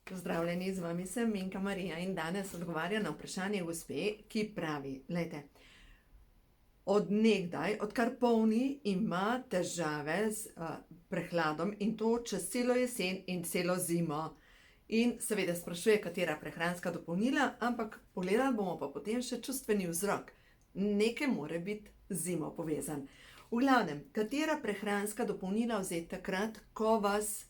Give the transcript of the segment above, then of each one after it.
Pozdravljeni, z vami sem Minka Marija in danes odgovarjam na vprašanje gospe, ki pravi, lejte, od nekdaj, odkar polni, ima težave z prehladom in to čez celo jesen in celo zimo. In seveda sprašuje, katera prehranska dopolnila, ampak pogledali bomo pa potem še čustveni vzrok. Nekaj more biti z zimo povezan. V glavnem, katera prehranska dopolnila vzeti takrat, ko vas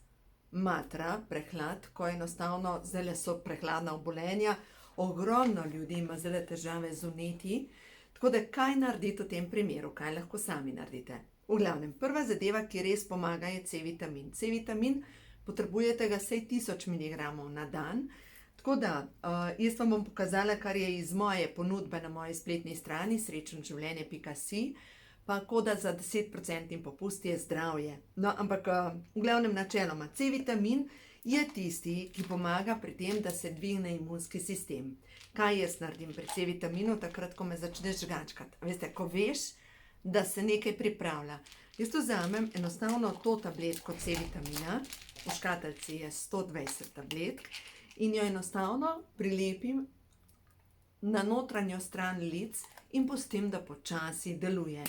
matra prehlad, ko enostavno zdajle so prehladna obolenja, ogromno ljudi ima zdajle težave z vnetji, tako da kaj narediti v tem primeru, kaj lahko sami naredite. V glavnem, prva zadeva, ki res pomaga, je C-vitamin. C-vitamin potrebujete ga vsaj 1000 mg na dan, tako da jaz vam bom pokazala, kar je iz moje ponudbe na moji spletni strani srečnoživljenje.si, pa koda za 10% popust je zdravje. No, ampak v glavnem načeloma C-vitamin je tisti, ki pomaga pri tem, da se dvigne imunski sistem. Kaj jaz naredim pri C-vitaminu takrat, ko me začneš žgačkati? Veste, ko veš, da se nekaj pripravlja. Jaz vzamem enostavno to tabletko C-vitamina, v škatlici je 120 tabletk in jo enostavno prilepim na notranjo stran lic in pustim, da počasi deluje.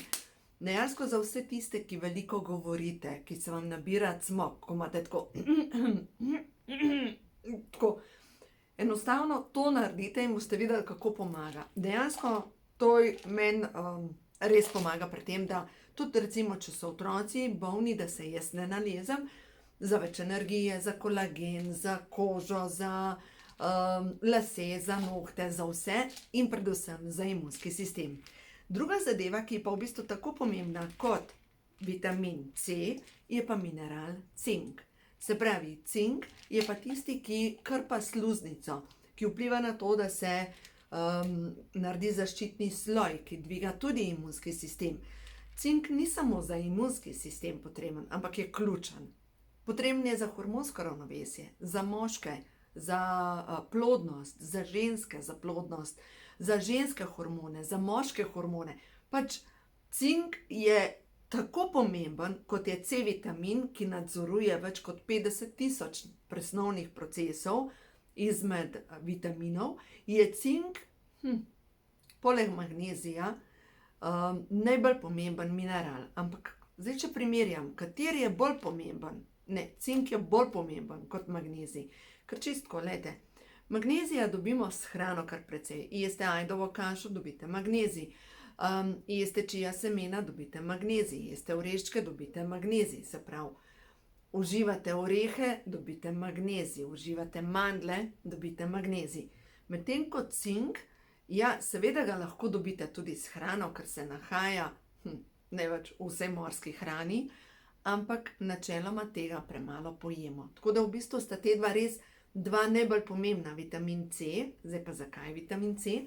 Dejansko za vse tiste, ki veliko govorite, ki se vam nabira cmok, ko imate tako, enostavno to naredite in boste videli, kako pomaga. Dejansko to meni res pomaga pri tem, da tudi recimo, če so otroci bolni, da se jaz ne nalezem, za več energije, za kolagen, za kožo, za lase, za nohte, za vse in predvsem za imunski sistem. Druga zadeva, ki je pa v bistvu tako pomembna kot vitamin C, je pa mineral cink. Se pravi, cink je pa tisti, ki krpa sluznico, ki vpliva na to, da se naredi zaščitni sloj, ki dviga tudi imunski sistem. Cink ni samo za imunski sistem potreben, ampak je ključen. Potreben je za hormonsko ravnovesje, za moške, za plodnost, za ženske, za plodnost, za ženske hormone, za moške hormone. Pač cink je tako pomemben, kot je C-vitamin, ki nadzoruje več kot 50 000 presnovnih procesov izmed vitaminov, je cink, poleg magnezija, najbolj pomemben mineral. Ampak zdaj, če primerjam, kateri je bolj pomemben? Ne, cink je bolj pomemben kot magnezij. Ker čistko, lejte, magnezija dobimo s hrano kar precej. Jeste ajdovo kašo, dobite magnezij. Jeste čija semena, dobite magnezij. Jeste oreščke, dobite magnezij. Se pravi, uživate orehe, dobite magnezij. Uživate mandlje, dobite magnezij. Medtem ko cink, ja, seveda ga lahko dobite tudi s hrano, ker se nahaja največ v vsej morski hrani, ampak načeloma tega premalo pojemo. Tako da v bistvu sta te dva najbolj pomembna, vitamin C. Zdaj pa zakaj vitamin C?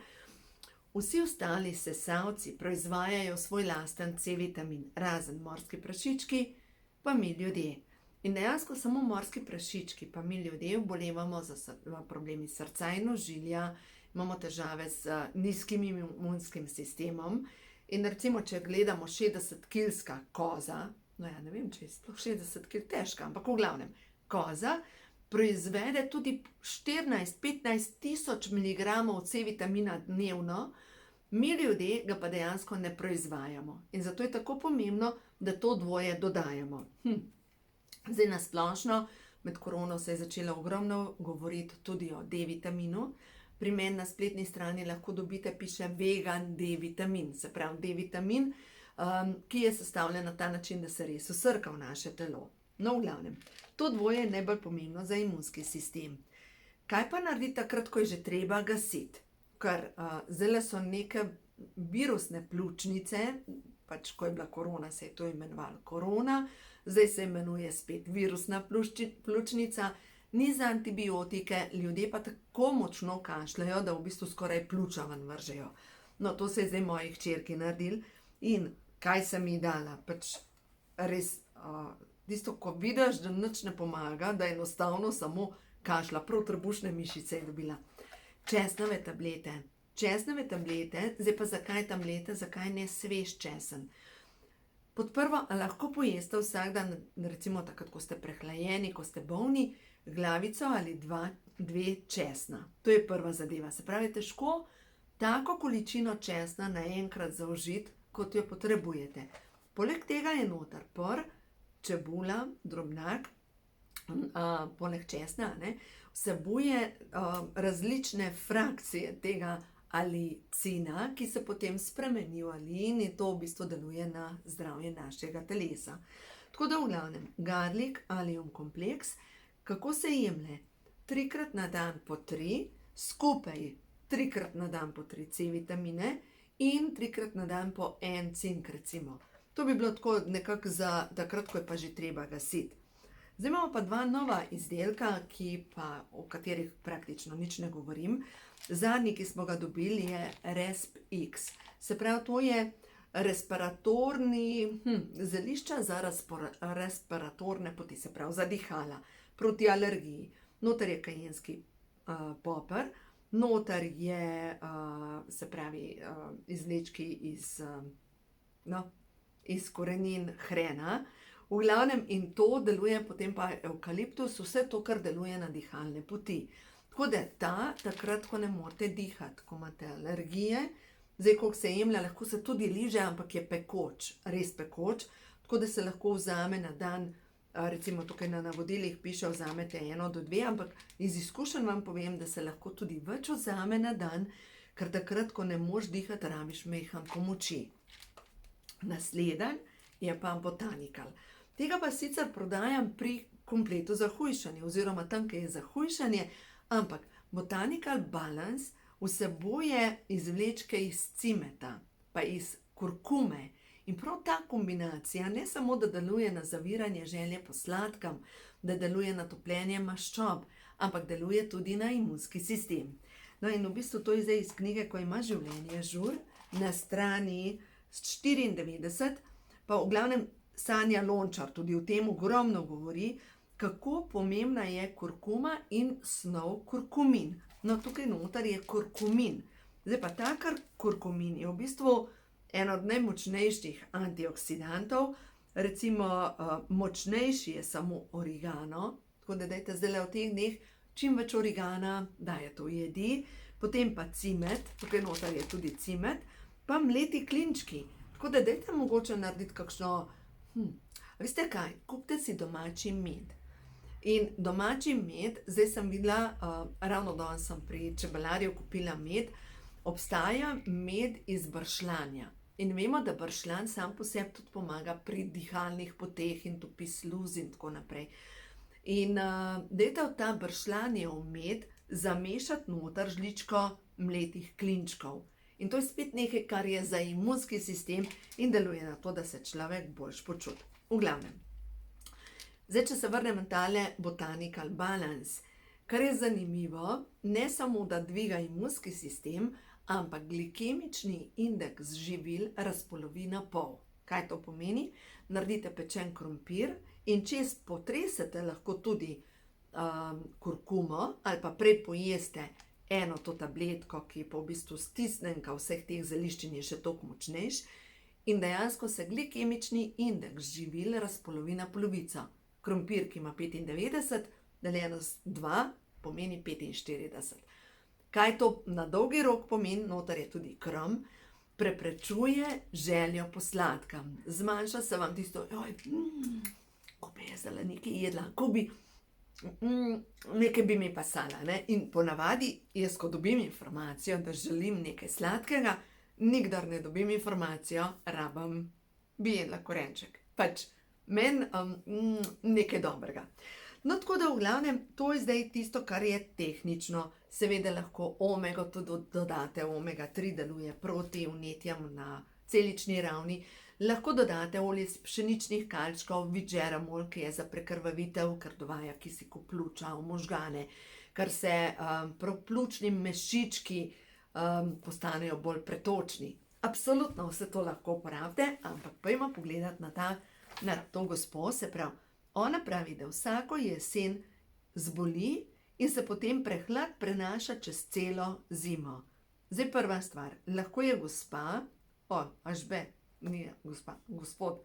Vsi ostali sesalci proizvajajo svoj lasten C-vitamin, razen morski prašički, pa mi ljudje. In dejansko samo morski prašički, pa mi ljudje obolevamo za problemi srca in ožilja, imamo težave z nizkim imunskim sistemom. In recimo, če gledamo 60-kilska koza, no ja, ne vem, če je sploh 60 kil težka, ampak v glavnem, koza proizvede tudi 14-15 tisoč miligramov C-vitamina dnevno, mi ljudje ga pa dejansko ne proizvajamo. In zato je tako pomembno, da to dvoje dodajamo. Zdaj na splošno, med korono se je začelo ogromno govoriti tudi o D-vitaminu. Pri meni na spletni strani lahko dobite, piše vegan D-vitamin, se pravi D-vitamin, ki je sestavljen na ta način, da se res vsrka v naše telo. No, v glavnem, to dvoje je najbolj pomembno za imunski sistem. Kaj pa narediti takrat, ko je že treba gasiti? Ker zdajle so neke virusne pljučnice, pač ko je bila korona, se je to imenovalo korona, zdaj se imenuje spet virusna pljučnica, ni za antibiotike, ljudje pa tako močno kašljajo, da v bistvu skoraj pljuča ven vržejo. No, to se je zdaj moji hčerki naredil. In kaj sem ji dala? Pač res, tisto, ko vidiš, da nič ne pomaga, da enostavno samo kašlja, prav trebušne mišice je dobila. Česnove tablete. Česnove tablete, zdaj pa zakaj tablete, zakaj ne svež česen? Pod prvo, lahko pojeste vsak dan, recimo takrat, ko ste prehlajeni, ko ste bolni, glavico ali dva 2 česna. To je prva zadeva. Se pravi, težko tako količino česna naenkrat zaužiti, kot jo potrebujete. Poleg tega je noter čebula, drobnjak, poleg česna, vsebuje različne frakcije tega alicina, ki se potem spremeni v alin in to v bistvu deluje na zdravje našega telesa. Tako da v glavnem, garlic allium kompleks, kako se jemlje? 3-krat na dan po 3, skupaj 3-krat na dan po 3 C vitamine in 3-krat na dan po 1 cink recimo. To bi bilo tako nekako za takrat, ko je pa že treba gasiti. Zdaj imamo pa 2 nova izdelka, o katerih praktično nič ne govorim. Zadnji, ki smo ga dobili, je RespX. Se pravi, to je respiratorni zelišča za respiratorne poti, se pravi za dihala, proti alergiji. Noter je kajenski poper, noter je, se pravi, izvlečki iz korenin hrena. V glavnem, in to deluje potem pa evkaliptus, vse to, kar deluje na dihalne poti. Tako da takrat, ko ne morete dihati, ko imate alergije, zdaj, koliko se jemlja, lahko se tudi liže, ampak je pekoč, res pekoč, tako da se lahko vzame na dan, recimo tukaj na navodilih piše, vzamete 1 do 2, ampak iz izkušenj vam povem, da se lahko tudi več vzame na dan, ker takrat, ko ne moreš dihati, rabiš mehanko moči. Naslednji je pa Botanical. Tega pa sicer prodajam pri kompletu za hujšanje, oziroma tam, kjer je za hujšanje, ampak Botanical Balance vsebuje izvlečke iz cimeta, pa iz kurkume. In prav ta kombinacija ne samo, da deluje na zaviranje želje po sladkem, da deluje na topljenje maščob, ampak deluje tudi na imunski sistem. No in v bistvu to je zdaj iz knjige, Ko ima življenje žur, na strani 94, pa v glavnem Sanja Lončar tudi o tem ogromno govori, kako pomembna je kurkuma in snov kurkumin. No, tukaj noter je kurkumin. Zdaj pa ta kurkumin je v bistvu en od najmočnejših antioksidantov, recimo močnejši je samo origano, tako da dajte zdaj v teh dneh čim več origana, dajete v jedi, potem pa cimet, tukaj noter je tudi cimet, pa mleti klinčki, tako da dajte mogoče narediti kakšno, veste kaj, kupite si domači med. In domači med, zdaj sem videla, ravno danes sem pri čebelarju kupila med, obstaja med iz bršljanja. In vemo, da bršljan sam po sebi tudi pomaga pri dihalnih poteh in topi sluz in tako naprej. In dajte v ta bršljanjev med zamešati noter žličko mletih klinčkov. In to je spet nekaj, kar je za imunski sistem in deluje na to, da se človek boljš počuti. V glavnem. Zdaj, če se vrnem na tale Botanical Balance, kar je zanimivo, ne samo, da dviga imunski sistem, ampak glikemični indeks živil razpolovi na pol. Kaj to pomeni? Naredite pečen krompir in čez potresete lahko tudi kurkumo ali pa prej pojeste eno to tabletko, ki pa v bistvu stisnenka vseh teh zeliščin je še toliko močnejš in dejansko se glikemični indeks živil razpolovi na polovico. Krompir, ki ima 95, deljeno z 2, pomeni 45. Kaj to na dolgi rok pomeni? Noter je tudi krom, preprečuje željo po sladkem. Zmanjša se vam tisto, ko bi jaz zdaj nekaj jedla, ko bi, nekaj bi mi pasala. In ponavadi, jaz ko dobim informacijo, da želim nekaj sladkega, nikdar ne dobim informacijo, bi jedla korenček. Pač, meni nekaj dobrega. No, tako da v glavnem, to je zdaj tisto, kar je tehnično. Seveda lahko omego tudi dodate, omega 3 deluje proti vnetjem na celični ravni. Lahko dodate olje iz pšeničnih kalčkov, vigeramol, ki je za prekrvavitev, ker dovaja kisik v pljuča, v možgane, ker se pljučni mešički postanejo bolj pretočni. Absolutno vse to lahko uporabite, ampak pojdimo pogledati na to gospo, se pravi, ona pravi, da vsako jesen zboli in se potem prehlad prenaša čez celo zimo. Zdaj prva stvar, lahko je gospa, Ažbe, ni gospa, gospod,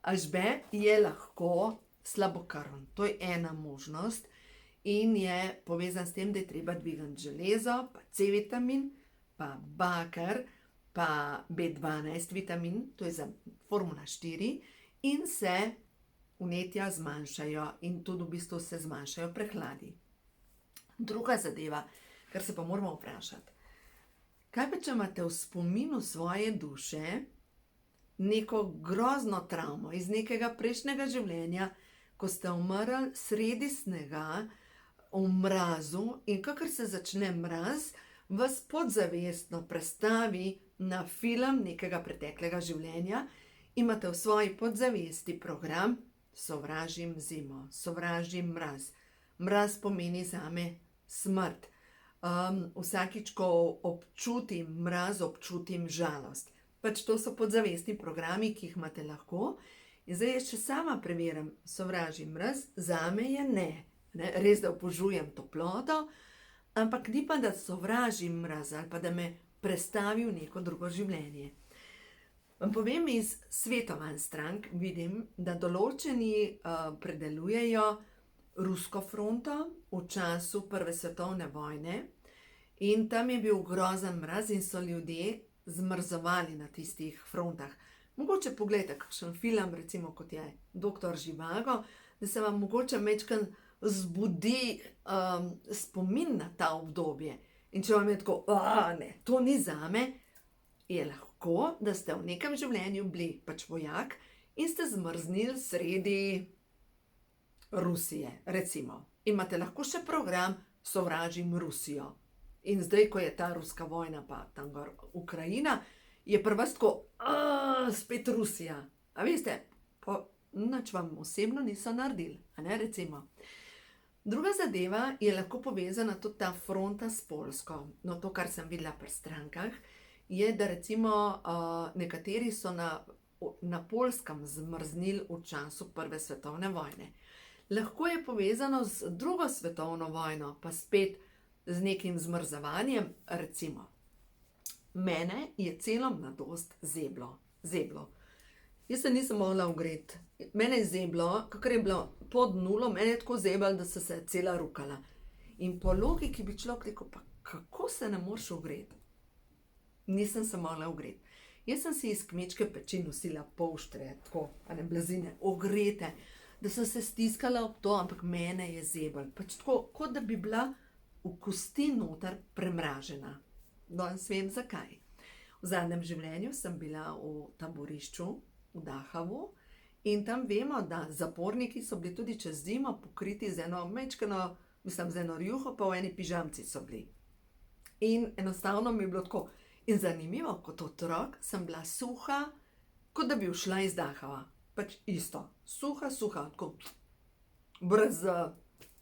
Ažbe je lahko slabokrvn, to je ena možnost in je povezan s tem, da je treba dvigati železo, pa C-vitamin, pa baker, pa B12 vitamin, to je za formula 4, in se vnetja zmanjšajo in tudi v bistvu se zmanjšajo prehladi. Druga zadeva, kar se pa moramo vprašati. Kaj pa, če imate v spominu svoje duše neko grozno travmo iz nekega prejšnjega življenja, ko ste umrli sredi snega, v mrazu, in kakor se začne mraz, vas podzavestno prestavi na film nekega preteklega življenja, imate v svoji podzavesti program: sovražim zimo, sovražim mraz. Mraz pomeni zame smrt. Vsakič, ko občutim mraz, občutim žalost. Pač to so podzavestni programi, ki jih imate lahko. In zdaj jaz še sama preverjam, sovražim mraz, zame je ne. Res, da obožujem toploto, ampak ni pa, da sovražim mraz ali pa da me prestavi v neko drugo življenje. Vam povem, iz svetovanj strank vidim, da določeni predelujejo rusko fronto v času Prve svetovne vojne in tam je bil grozen mraz in so ljudje zmrzovali na tistih frontah. Mogoče pogledajte kakšen film, recimo kot je Doktor Živago, da se vam mogoče majčkeno zbudi spomin na ta obdobje. In če vam je tako, ne, to ni zame, je lahko, da ste v nekem življenju bili pač vojak in ste zmrznili sredi Rusije, recimo. Imate lahko še program sovražim Rusijo. In zdaj, ko je ta ruska vojna pa tam gor Ukrajina, je pri vas tako, spet Rusija. A veste, nič vam osebno niso naredili, a ne, recimo. Druga zadeva je lahko povezana tudi ta fronta s Poljsko. No, to, kar sem videla pri strankah, je, da recimo nekateri so na Poljskem zmrznili v času Prve svetovne vojne. Lahko je povezano z drugo svetovno vojno, pa spet z nekim zmrzovanjem, recimo. Mene je celo mladost zeblo. Jaz se nisem mogla ogreti. Mene je zeblo, kakor je bilo pod nulo, mene je tako zebalo, da so se cela rukala. In po logiki bi človek rekel, pa kako se ne moreš ogreti? Nisem se mogla ogreti. Jaz sem si iz kmečke peči nosila polštre, tako, blazine, ogrete, da sem se stiskala ob to, ampak mene je zebalo. Pač tako, kot da bi bila v kosti noter premražena. Danes vem zakaj. V zadnjem življenju sem bila v taborišču v Dachavu in tam vemo, da zaporniki so bili tudi čez zimo pokriti z eno majčkeno, z eno rjuho, pa v eni pižamci so bili. In enostavno mi je bilo tako. In zanimivo, kot otrok sem bila suha, kot da bi ušla iz Dachava. Pač isto. Suha, tako. Brez,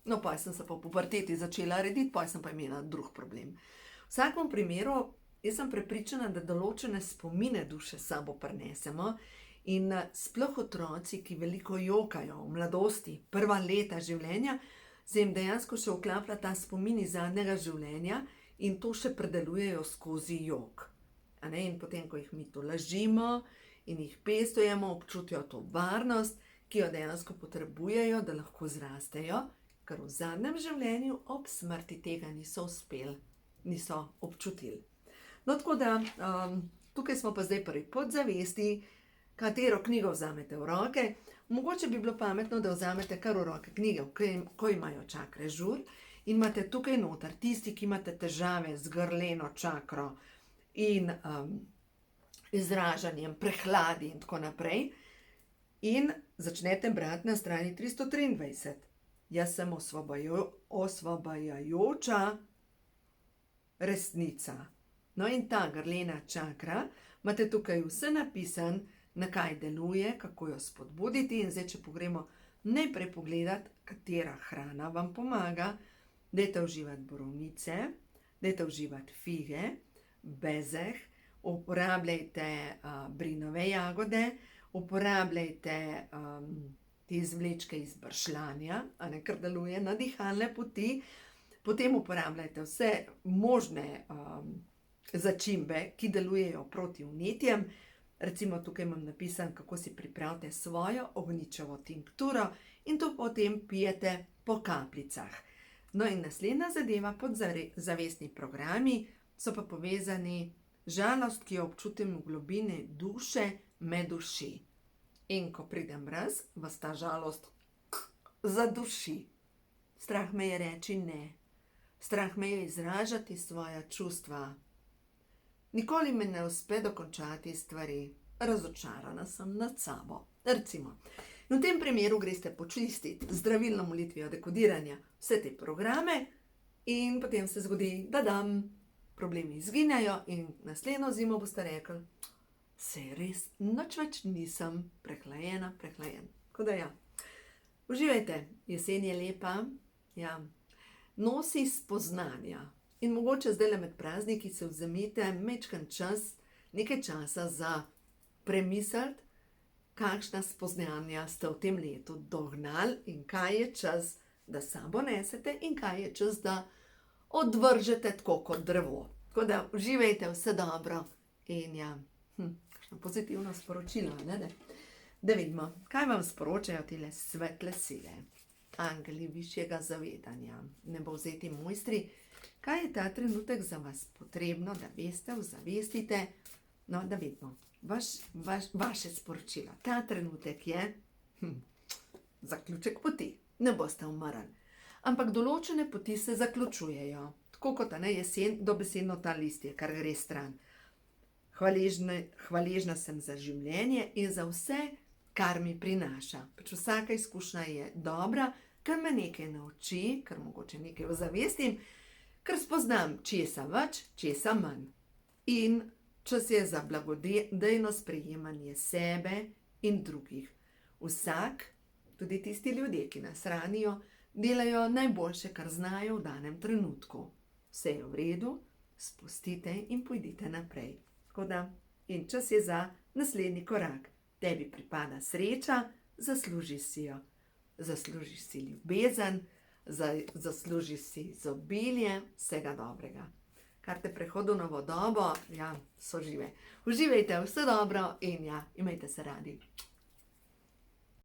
no, pa sem se pa po puberteti začela rediti, pa sem pa imela drug problem. V vsakem primeru, jaz sem prepričana, da določene spomine duše s sabo prinesemo in sploh otroci, ki veliko jokajo v mladosti, prva leta življenja, se jim dejansko še vklaplja ta spomin iz zadnjega življenja in to še predelujejo skozi jok. In potem, ko jih mi tolažimo in jih pestujemo, občutijo to varnost, ki jo dejansko potrebujejo, da lahko zrastejo, ker v zadnjem življenju ob smrti tega niso uspeli, niso občutili. No, tako da, tukaj smo pa zdaj pri podzavesti, katero knjigo vzamete v roke. Mogoče bi bilo pametno, da vzamete kar v roke knjige, ko imajo čakre žur, in imate tukaj noter tisti, ki imate težave z grleno čakro in izražanjem, prehladi in tako naprej. In začnete brati na strani 323. Jaz sem osvobajajoča resnica. No, in ta grlena čakra, imate tukaj vse napisan, na kaj deluje, kako jo spodbuditi. In zdaj, če pogremo najprej pogledati, katera hrana vam pomaga, dajte uživati borovnice, dajte uživati fige, bezeg, uporabljajte brinove jagode, uporabljajte te izvlečke iz bršljanja, ker deluje na dihalne poti, potem uporabljajte vse možne začimbe, ki delujejo proti vnetjem. Recimo tukaj imam napisan, kako si pripravite svojo ognjičevo tinkturo in to potem pijete po kapljicah. No in naslednja zadeva, podzavestni programi so pa povezani žalost, ki jo občutim v globini duše, me duši. In ko pride mraz, vas ta žalost zaduši. Strah me je reči ne. Strah me je izražati svoja čustva. Nikoli mi ne uspe dokončati stvari. Razočarana sem nad sabo. Recimo, v tem primeru greste počistiti z zdravilno molitvijo dekodiranja vse te programe in potem se zgodi, da problemi izginejo in naslednjo zimo boste rekli, saj res, nič več nisem prehlajen. Tako da ja, uživajte, jesen je lepa, ja, nosi spoznanja in mogoče zdaj med prazniki se vzemite majčken čas, nekaj časa za premisliti, kakšna spoznanja ste v tem letu dognali in kaj je čas, da sabo nesete in kaj je čas, da odvržete tako kot drevo. Tako da uživajte, vse dobro in ja, kakšno pozitivno sporočilo, ne? Da vidimo, kaj vam sporočajo tile svetle sile, angeli višjega zavedanja, nebovzeti mojstri, kaj je ta trenutek za vas potrebno, da veste, ozavestite, no, da vidimo. Vaše sporočilo, ta trenutek je zaključek poti, ne boste umrli. Ampak določene poti se zaključujejo, tako kot jesen, dobesedno ta listje, kar gre stran. Hvaležna sem za življenje in za vse, kar mi prinaša. Pač vsaka izkušnja je dobra, ker me nekaj nauči, ker mogoče nekaj ozavestim, ker spoznam česa več, česa manj. In čas je za blagodejno sprejemanje sebe in drugih. Vsak, tudi tisti ljudje, ki nas ranijo, delajo najboljše, kar znajo v danem trenutku. Vse je v redu, spustite in pojdite naprej. Tako da, in čas je za naslednji korak. Tebi pripada sreča, zaslužiš si jo. Zaslužiš si ljubezen, zaslužiš si izobilje, vsega dobrega. Kar te prehodu novo dobo, ja, so žive. Uživajte, vse dobro in ja, imejte se radi.